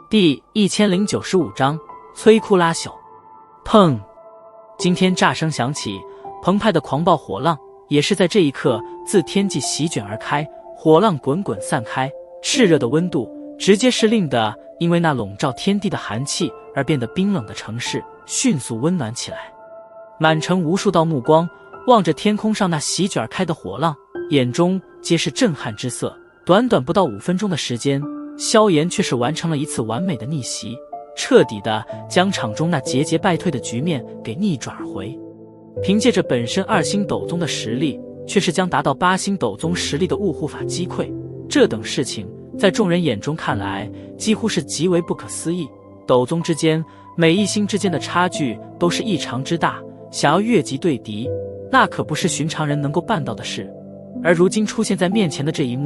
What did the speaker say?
第1095章摧枯拉朽。砰！惊天炸声响起，澎湃的狂暴火浪也是在这一刻自天际席卷而开，火浪滚滚散开，炽热的温度直接是令的因为那笼罩天地的寒气而变得冰冷的城市迅速温暖起来。满城无数道目光望着天空上那席卷而开的火浪，眼中皆是震撼之色。短短不到5分钟的时间，萧炎却是完成了一次完美的逆袭，彻底的将场中那节节败退的局面给逆转而回。凭借着本身2星斗宗的实力，却是将达到8星斗宗实力的雾护法击溃，这等事情在众人眼中看来几乎是极为不可思议。斗宗之间每一星之间的差距都是异常之大，想要越级对敌，那可不是寻常人能够办到的事。而如今出现在面前的这一幕，